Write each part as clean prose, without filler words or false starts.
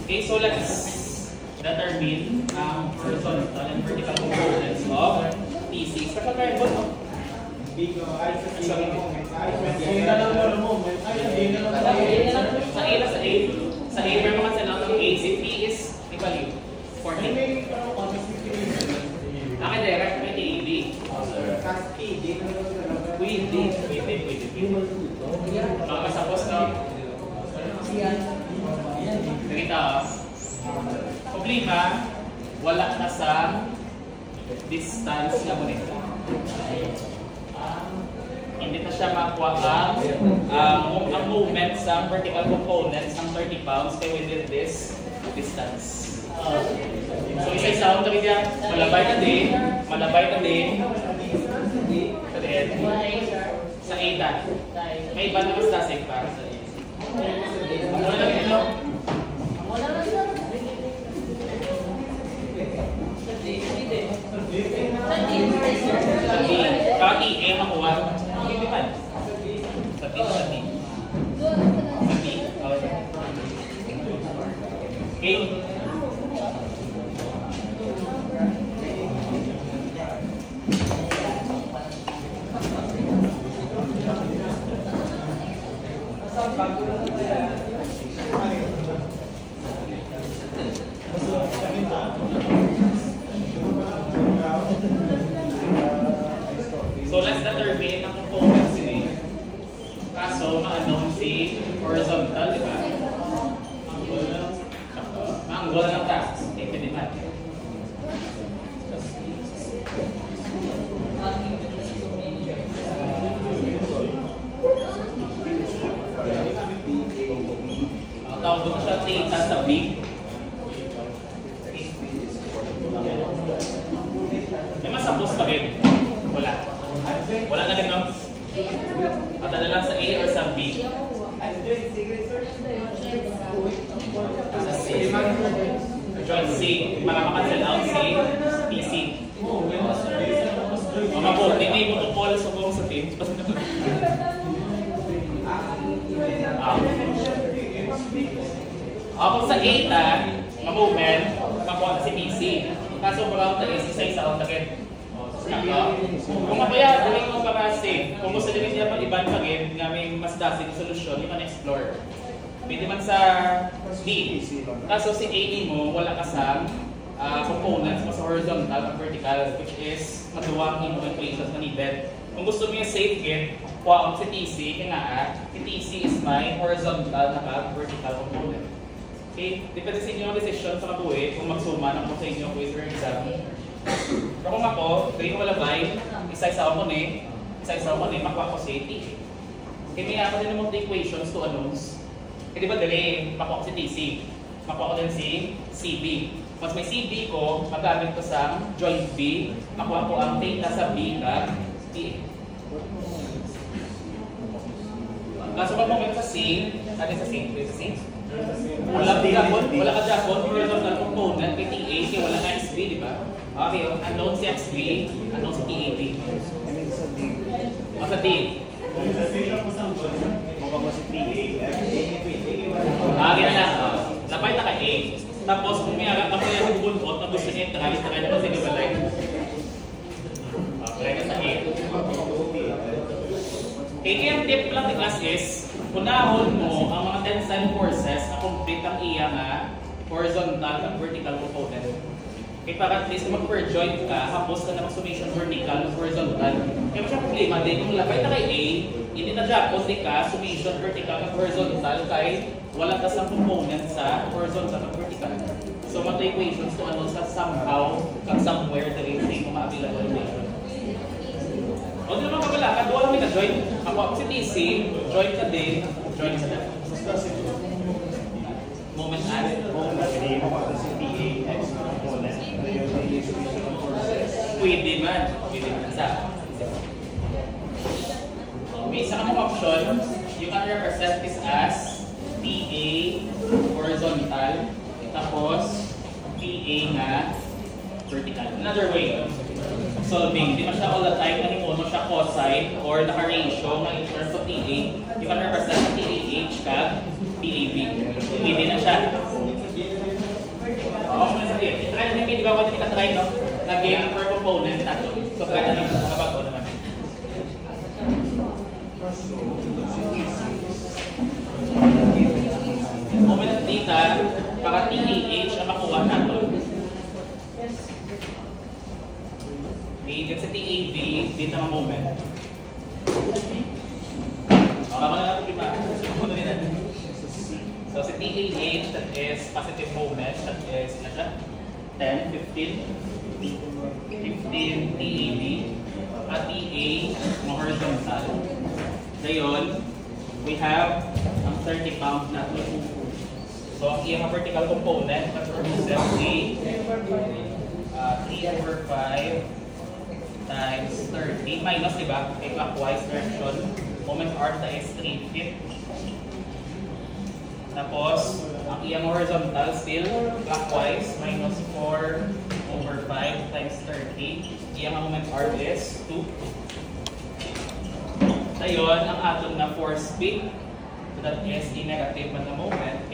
Okay, so let's determine ang horizontal and vertical components of T6. Kakagaya ba ito? Sa A, pero mga salang ng A, si P is equal 40. Akin direct, may TAB. Pwede. Suppose na, nakita, problema, wala na sa distance na bonito. Hindi na siya makuha ang movement sa vertical components ng 30 pounds. Kaya we did this distance. So isa-isa kami dyan, malabay na din. Sa din. Sa eta. May iba na mas tasig para sa eta. Muna lang ito. Kaki, makuha. Hindi pa. Sa T. Okay. So let's determine ang components ni. Kaso, ma-unknown si horizontal, di ba? Ang goal ng task, ipiniman. Ang tawag doon siya theta sa B. May masapos pa rin. Wala. Wala na rin, no? Patala lang sa A or sa B. Sa C. Join C. Para makancel out C. PC. Mga po, hindi mo ito call sa buong sa team. Ako sa eta, ma-movement, makuha si PC. Kaso brown na is isa-isa ang takit. Kung mapaya, gawin mo para safe. Kung gusto nyo nila pag-iban pagin, nga may mas dasig solusyon, you can explore. Pwede man sa D. Kaso si A mo, wala ka sa components, mas horizontal at vertical, which is maduwang yung equations na needed. Kung gusto mo yung safe kit, kuha ako si TC, kaya si TC is my horizontal na vertical component. Okay? Depende sa inyo ang decision sa kabuhi kung magsuma na kung sa inyo quiz or exam. Pero kung ako, gawin ko malabay, isa-isa ako ni, makuha ko si TC. Kaya may ako din naman the equations to unknowns. Eh di ba dali, makuha ko si TC. Makuha ko din si CB. Once may CB ko, magamit ko sa joint B, makuha ko ang theta sa B ka TA. Kaso pa moment sa C, natin sa C. Wala ka Japon, horizontal component kay TA, kaya wala ka XB, di ba? Okay, unknown si XB, unknown si TAB. O sa D. Mukha mo si TA. Ganyan lang. Napay na ka A. Tapos kung may harap ako yung buntot na gusto niya yung try na kasi gabalay. Okay, na sa A. Kaya ang tip lang ni class is, punahon mo ang mga tensile forces na complete ang iya nga horizontal at vertical component. Kaya para at least mag-per joint ka, hapos ka na mag-summation vertical at horizontal. Kaya mo siya problema din, kung labay na kay A, hindi na siya, kundi ka, summation vertical at horizontal kay wala ka sa component sa horizontal at vertical. So, mga equations to ano sa somehow, kang somewhere, the rin sa mga available equation. O, di naman kabala, kaduwa kami na joint. Ako si TC, joint ka din, joint sa dati. Moment at. Hindi mo pa si TA X component. Pwede man sa. May isa kamong option, you can represent this as TA horizontal, tapos TA na vertical. Another way, solving. Hindi man siya all the time, ano siya cosine or naka-ratio na in terms of TA. You can represent TAH kag TAB. Pwede na siya. Try na namin, di ba wala kita try, no? Nag-game per component nato. So, try na lang kapag o naman. Moment of data, para TAH ang makuha nato. Okay, dito sa TAB, dito ang moment. Okay, mga natin lima. Ano din natin? So, sa TAH, that is positive moment, that is, 10, 15 TAB, at TA, mga horizontal. Ngayon, we have ang 30 pound na 2. So, ang iyang vertical component, produces A 3/5 times 30 minus, diba? A clockwise direction. Moment arc na is 3/5. Tapos, ang iyang horizontal still clockwise minus 4/5 times 30. Iyang moment arc is 2. Ngayon, ang aton na force P, so that is a negative man na moment,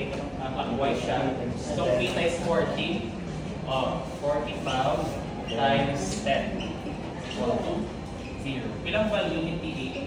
clockwise siya. So, P is 40 pounds times 10 equal to 0. Ilang value ni TH?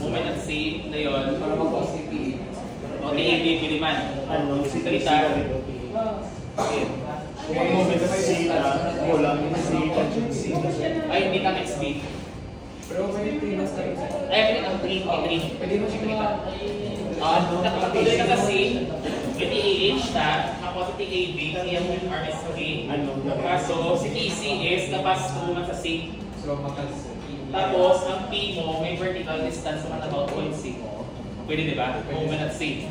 Moment at C na yun. O, TAB Piliman. Salita. Kung moment at C na, walang C, tension C. Ay, hindi ka next B. Pero may trinas tayo. Ay, ang 3. Pwede mo siya Nakapatuloy ka kasi, may TAH na, ako sa TAB, yung arm is K. Kaso, si TC is napas naman sa C. So, makas. Tapos, ang P mo, may vertical distance naman about 0.6. Pwede, di ba? Moment at C.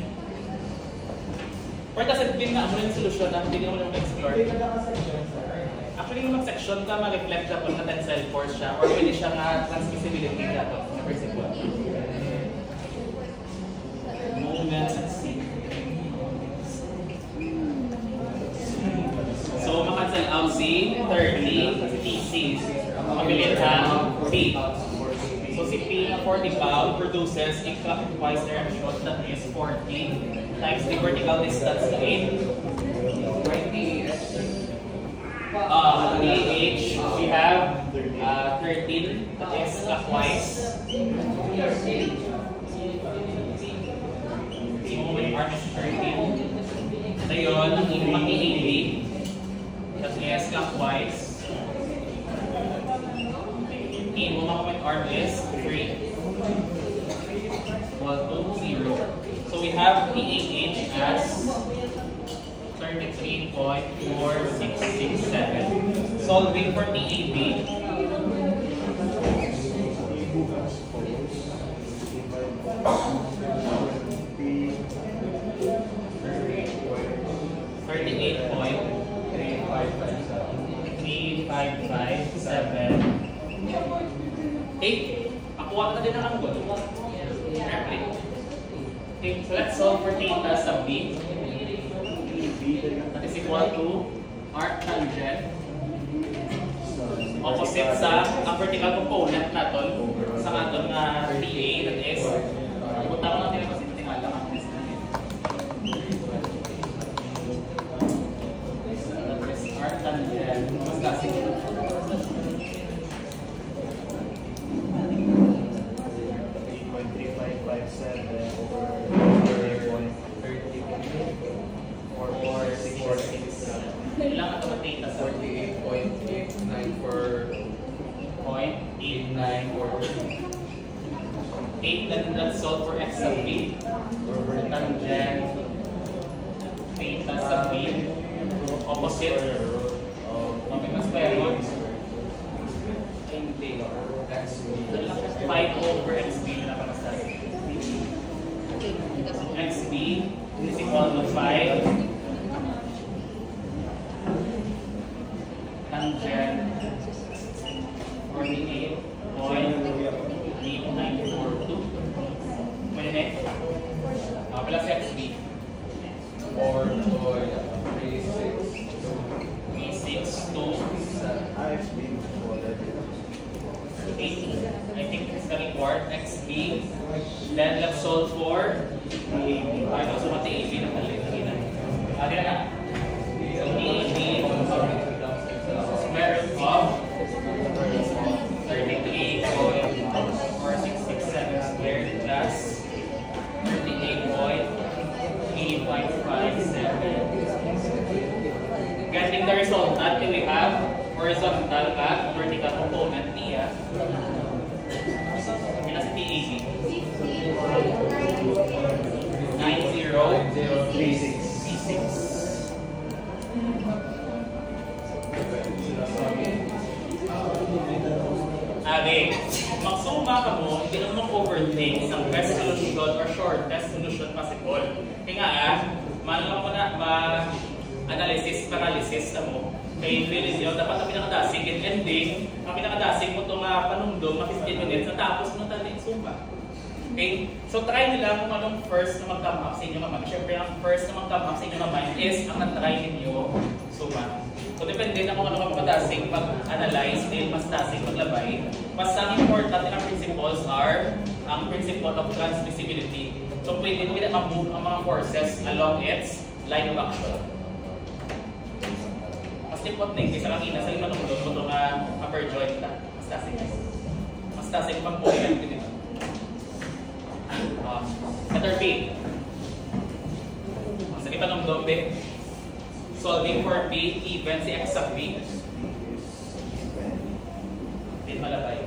Or kasi din na, ano yung solusyon na hindi naman naman explore. Actually, kung mag-section ka, mag-reflect siya kung na-tensile force siya, or pwede siya nga transmissibility niya to. Never see what. Moment at C. So, makancel out C, 30, TC. Mabilit ang P. So, si P na 40 pound produces a clockwise direction that is 40 times the vertical distance na 8. TH, we have 13, that is clockwise. The moment arc is 13. Ngayon, ang inyong TAB, that is clockwise. The moment arc is 3. Equal to 0. So we have TAH as 33.4667. Solving for TAB. Okay, makuha na din ang angle. Okay, so let's solve for theta sub B. That is equal to arc tangent opposite sa ang vertical component natin sa aton na TA, that is punta ko natin kasi tingala ang test natin. That is arc tangent mas kasi 8, then let's solve for x sub b. Tangent theta sub b. Opposite. Okay, mas kaya mo. 5 over xb na napamasas. Xb is equal to 5. Tangent I think it's coming part, XB. Then let's solve for TAB. I also want TAB na pala. Adi na. So TAB, square root of 33.4667 squared plus 38.357. Getting the resultant, we have horizontal at vertical component niya. Ina si TAB. 9036. Ade, magsuma ka mo, hindi naman overthink isang best solution or shortest solution possible. Kaya nga, manlang mo na ma-analysis, paralysis na mo. Kaya feeling nyo, dapat ang pinakadasig and ending, ang pinakadasig mo itong panundong, 15 minutes, natapos mo na tayo sumba. Okay? So try nila kung anong first na mag-come up sa inyo naman. Siyempre, ang first na mag-come up sa inyo naman is ang na-try ninyo sumba. So depende na kung ano ka makadasig pag-analyze din, mas dasig maglabay. Mas ang important na principles are ang principle of transmissibility. So pwede mo ma-move ang mga forces along its line of action. Mas important na isa lang ina sa ino mo ito nga upper joint na. Mas dasig. Mas dasig pag-point din ito. Letter B. Sige pa ng dombe. Solving for B, even si X sub B. Din malabay.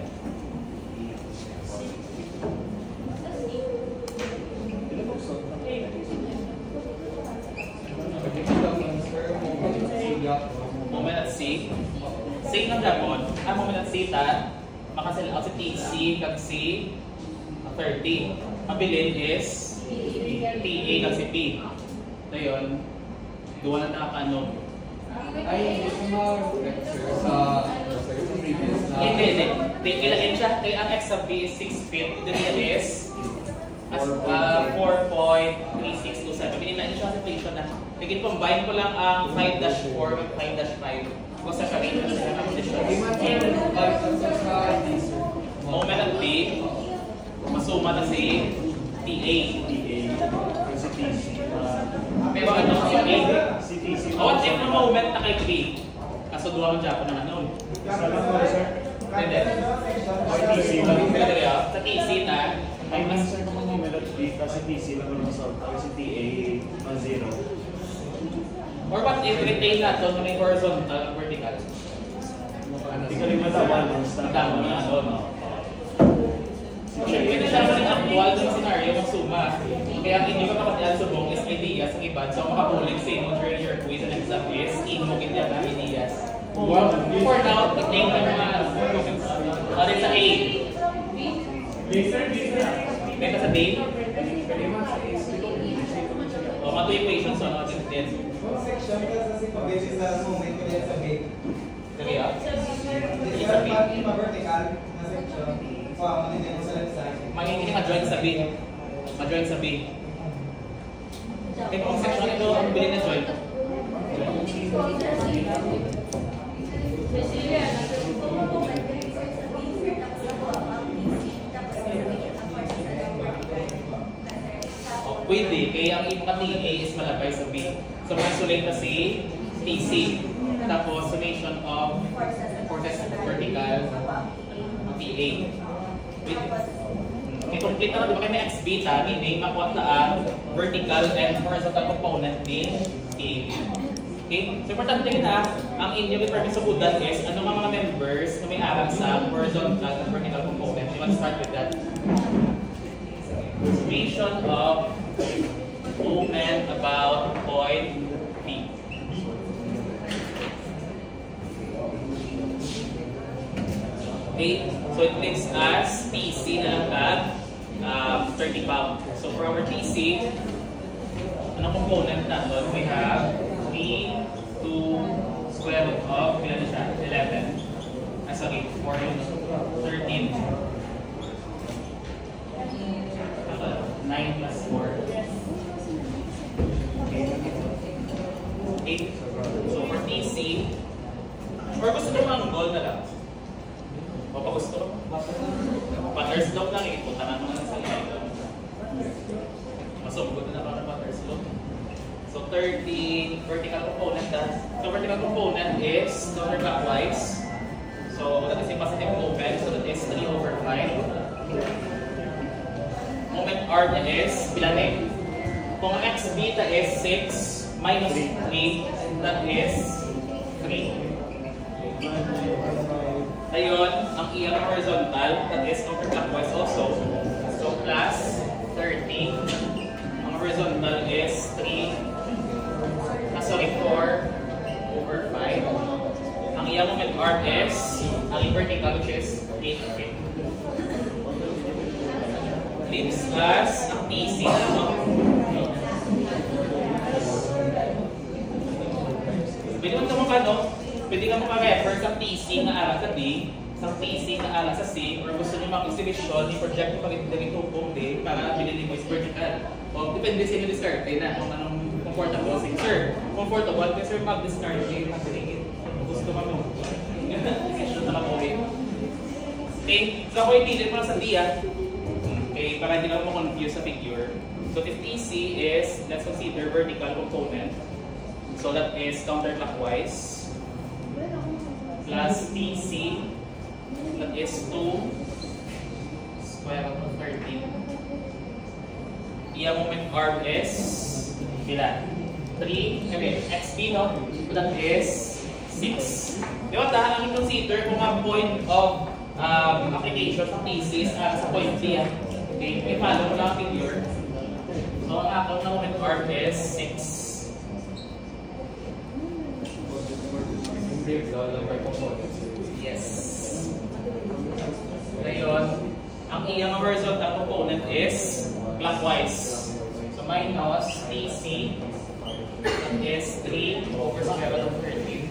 Moment at C. Say ng Japon, ang moment at C ta, makasil out si TC kag C 30. Ang bilin is TA kag si P. Ito yun. Gawa na nakakano. Ay, hindi ko ma-lecture sa previous na... Hindi. Kailangan siya. Kaya ang X sub B is 6 feet. Then it is 4.3627. Pininain siya sa equation na. Naging combine ko lang ang 5-4 with 5-5. Kung sa karito na sila ang conditions. Moment at B, masuma na si TA. Si TC. Pero ano si B? Si TC. What if na moment na kay B? Kaso duwa ng Japan na ano? Isa lang mo, sir. Pwede. TC lang. Pwede rin ah. Sa TC na, Ay, sir, kung mo moment at B, kasi TC lang ang result. Kasi TA, 0. or what if retain na ito may horizontal at vertical? Hindi ka rin matawan. Tama na ano. Pwede siya naman yung actual ng scenario ng suma. Kaya ang inyo kapatian subong is ideas ang iba. So makabulig sa inyo during your quiz and exam is inmugin niya na ideas. Well, for now, i-take na mga comments. Rin sa A. May ka sa D? O, mga 2 equations on natin din. section kasi pag-basis sa moment ko yan sa B. Sige ah. Hindi sa vertical na section. Hindi mo sa left side. Magiging ma-join sa B. Ma-join sa B. Kaya kung section ito, ang bilhin na join. Pwede, kaya ang iyong ka-TA is malabay sa B. So, isolate na si TC, tapos summation of forces vertical TA. Okay, complete na, di ba kayo may XB ta, meaning makuha na ang vertical and horizontal component ni TA. Okay, so importante na, ang inyong determine sa budan is, ano mga members na may arang sa horizontal and vertical component. You want to start with that. Summation of moment about point P. Okay, so it leaves us TC na lang at 30 pounds. So for our TC, anong component natin? We have 3 to square root of, kailan na siya? 11. Sorry, 4 yun. 13. 9 plus 4. 8. So for TC, or gusto mo ang goal na lang? O pa gusto? butter slope lang, ipunta na naman sa ilalim. Masugod na naman ang butter slope. So 30 vertical component. So vertical component is counterclockwise. So that is a positive moment. So that is 3/5. Moment R niya is bilanin. Kung ang x beta is 6 minus 3, that is 3. Ayun, ang iyang horizontal, that is counterclockwise also. So plus 30. Ang horizontal is 4/5. Ang iyang moment arc is, ang vertical which is 8. Leaves us ang PC na naman. Pwede ka maka-refer sa PC na ala sa D, sa PC na ala sa C, or gusto nyo mag-exhibition, i-project mo pag-itagin tupong D para bilhin mo is vertical. O depende sa inyo discard na kung anong comfortable sa sir. Comfortable, kasi sir mag-discard kayo ng silingit. Gusto mo decision na mag-uwi. Okay, so ako i-delete mo lang sa D okay, para hindi lang mo confuse sa figure. So if PC is, let's consider vertical component. So that is counterclockwise. Plus TC, that is 2 square root of 13. Iya moment arm is bila? 3, XP no? That is 6. Di ba ang consider kung ang point of application sa thesis sa point D. Okay, may follow mo lang ang figure. So ang akong na moment arm is 6. Yes. Ngayon, ang iyang horizontal component is clockwise. So minus TC, that is 3/13.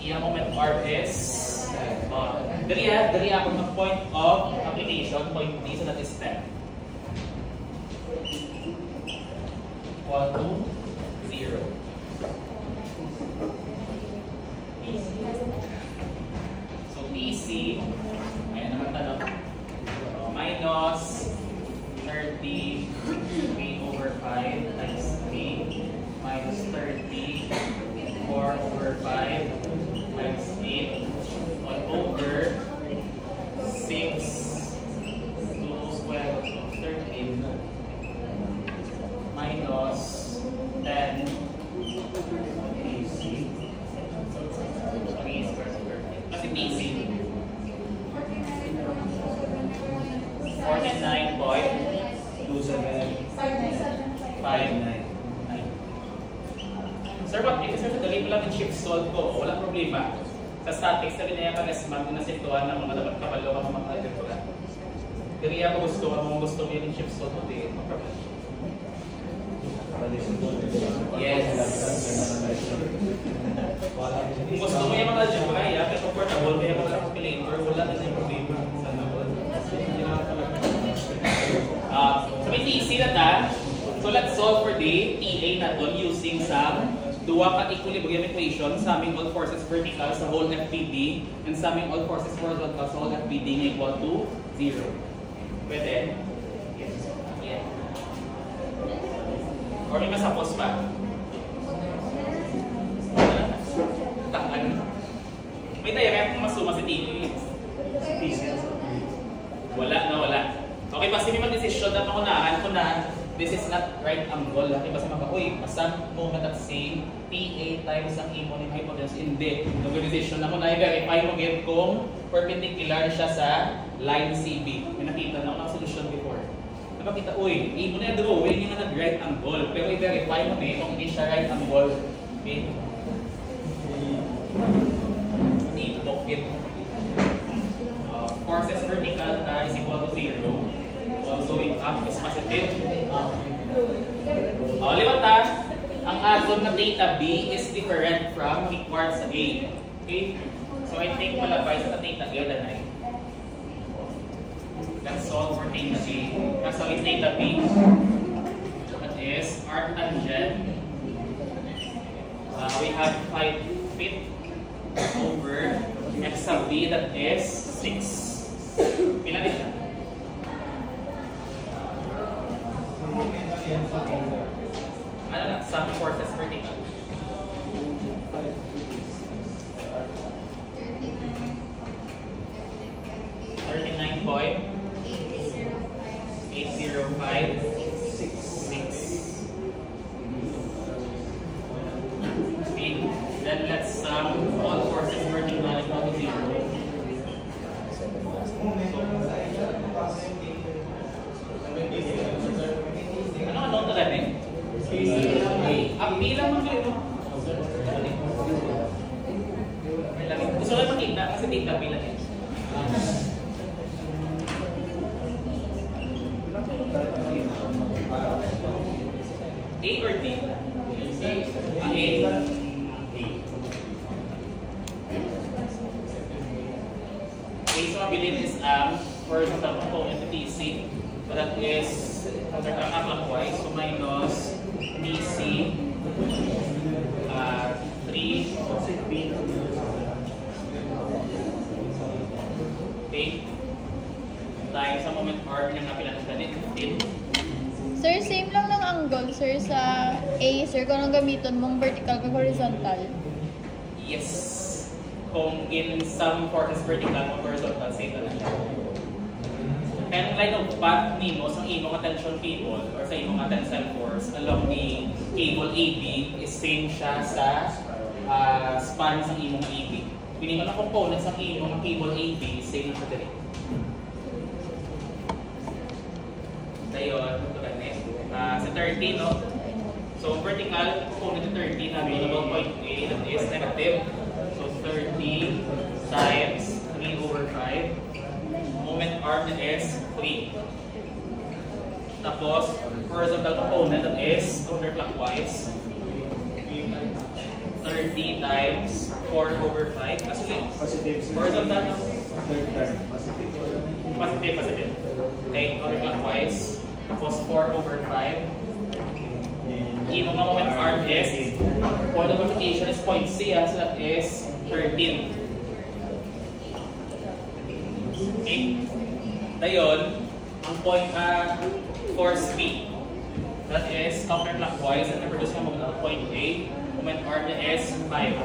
Iyang moment arm is dari ako ng point of application, point D, so that is 10. Equal to 0. So PC, ayan naman tanong, minus 33/5 times 3 minus 34/5 times 8 all over 6 2 square root of 13 minus 10 kasi PC 49.2759. Sir, what if sir, dali mo lang yung shift solve ko, walang problema. Sa statics na binaya ka resmag na situan ng mga dapat kapalo ka mga algebra. Dali ako gusto mo yung shift solve ko, di no problem. Yes. Kung gusto mo yung mga algebra, kaya comfortable, kaya mga calculator, wala na yung problema. So may TC na ta. So let's solve for the TA na doon using some duwa ka equilibrium equation, summing all forces vertical sa whole FPD and summing all forces horizontal sa whole FPD na equal to 0. Pwede? Yes. Yeah. Or may masapos pa? Takan. May diagram kung masuma si TC. Wala. Okay, basta may mag-decision na pangunahan ko na this is not right angle. Okay, basta basta moment at same TA times ang imo ng hypotenuse. Hindi. Nag-decision na mo na i-verify mo get kung perpendicular siya sa line CB. May nakita na ako ng solution before. Nakakita, imo na drawing yung nag-right angle. Pero i-verify mo kung hindi siya right angle. Okay? Look it. Forces vertical is equal to 0. Also going up is positive. Liwata, ang atom na theta B is different from equal sa A. Okay? So I think malabay sa theta A na ay. Let's solve for theta B. So it's theta B. That is arctangent. We have 5 feet over x sub B, that is 6. Second point, 805.6. Okay, then let's sum all forces vertical equal to 0. Ano talaga eh? Ang bilang mag-click mo. Gusto ko makita kasi data bilang eh. A or D? A. Okay, so mabilin is horizontal component to TC. So that is counterclockwise. So minus TC 3. Okay. Times sa moment arc ng kapilan ng ganit 15. Sir, same lang ng angle, sir, sa A, sir, kung anong gamiton mong vertical ka horizontal. Yes. Kung in some forces vertical o horizontal, same na lang. Kaya ang line of path nimo sa imong attention cable or sa imong tensile force along the cable AB is same siya sa span sa imong AB. Pili mo na components sa imong cable AB, same na siya direct. Dayon, ito ganit. Sa 30, no? So, vertical component to 30, available point A, that is negative. So, 30 times 3 over 5. Moment arm that is 3. Tapos, horizontal component that is counterclockwise. 30 times 4 over 5. Kasi horizontal, no? Positive. Okay, counterclockwise. Tapos 4 over 5. Yung mga moment arm is, point of application is point C, so that is 13. Okay? Dayon, ang point force B, that is counterclockwise, and reproduce ng moment point A, moment arm is 5.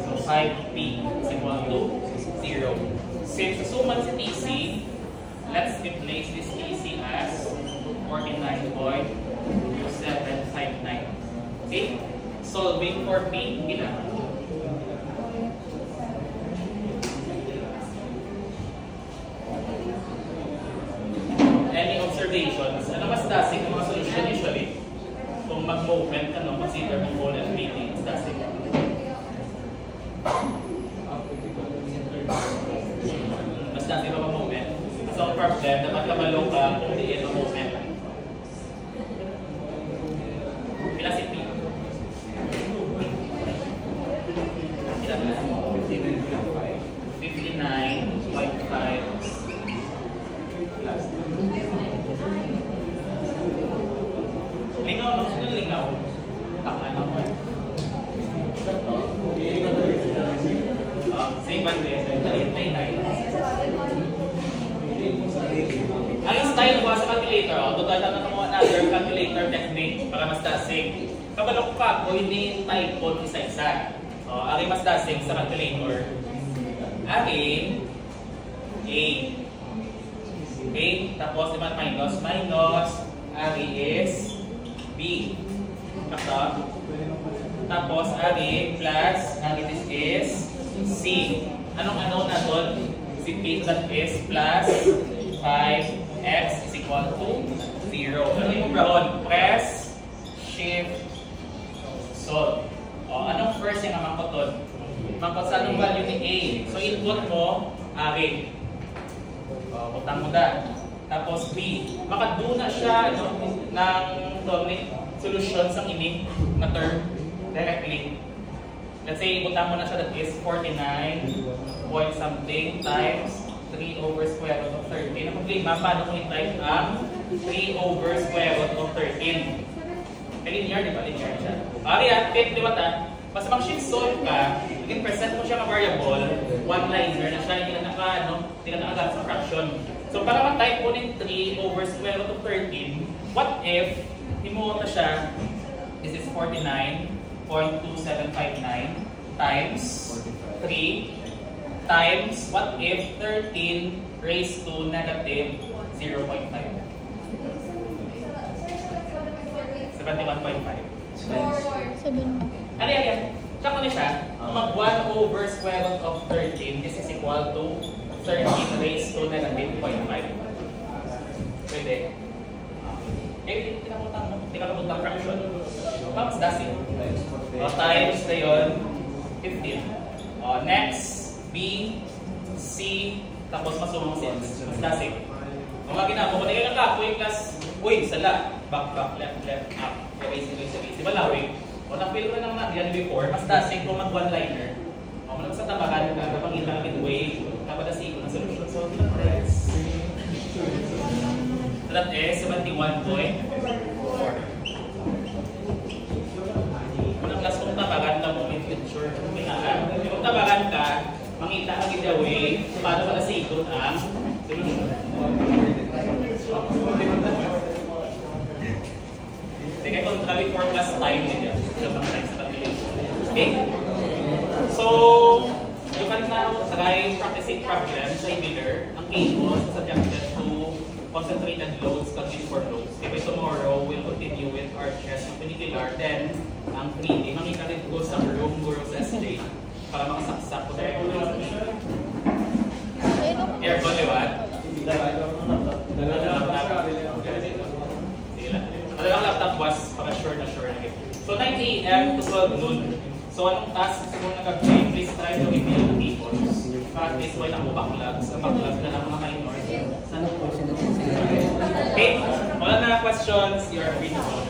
So 5P is equal to 0. Since susuman si TC, let's replace this TC as 49.2759. Okay? Solving for P, gina. Any observations? Ano mas dasig ng mga solution usually? Kung mag-movement ka, no, consider mo ball and beating, mas dasig. Mas dasig ba mag-movement? So, problem, dapat kamalo ka kung diin ang movement. Pila si P? Pila pala? 59.5. Lingaw, no? Sino lingaw? Takaan ako eh. Same band eh. Ang style ko sa calculator, total na naman another calculator technique para mas dasig. Kabalok ka ko, hindi type po isa-isa. Ang mas dasig sa calculator. Aking A. Okay? Tapos naman minus. Ari is B. Tapos ari plus, this is C. Anong na doon? Si P that is plus 5x is equal to 0. Ano yung brown? Press, shift, solve. Anong first yung mangkotod? Mangkot sa anong value ni A. So input mo, ari. Butang mo da. Tapos B. Makaduna siya ng solution sa ining na term directly. Let's say, butang mo na siya that is 49 point something times 3 over square root of 13. Ang problema, paano kung i-type ang 3 over square root of 13? Linear, di ba? Linear siya. Ariya, di ba ta? Basta mag-shift solve ka, naging present mo siya ka variable, one-liner na siya, hindi na nakagat sa fraction. So para ma-type mo ng 3 over square root of 13, what if, himuha na siya, this is 49.2759 times 3 times what if 13 raised to negative 0.5? 71.5. 7. Ano yan? Check mo na siya. Mag 1 over square root of 13, this is equal to 13 raised to negative 0.5. Pwede. Tinakapunta fraction. Tapos dasing. Times na yun, 15. Next, B, C, tapos masumang 6. Mas dasing. Mga ginagawa, kung nagiging kapoy, class, uy, sala. Back, left, up. Erase. Diba lawing? O na-feel ko naman yan before, mas dasing kung mag-one-liner. O malang sa tabakan ka, kapag kita midway, napadasing ko ng solution. So, that is 71.4. Unang class kung tabakan na mo, sure kung kailangan. Kung tabakan ka, mangita ka midway, paano padasing ko ang solution. Sige, kung kami 4 plus time nila. Okay? So, you can now try practicing problems sa e-builder. Ang case mo is subjected to concentrated loads, condition for loads. Okay, tomorrow, we'll continue with our chest ng particular. Then, ang 3D, makita rin ko sa room, guro sa SJ para makasaksak ko tayo. Aircon, liwan? Ang laptop was para sure na game. So 9 AM to 12 noon. So anong task sa mga nag-play? Please try to review the tables. Para at least wala akong backlogs. Sa backlogs na lang mga minor. Okay? Wala na questions. You are free to go.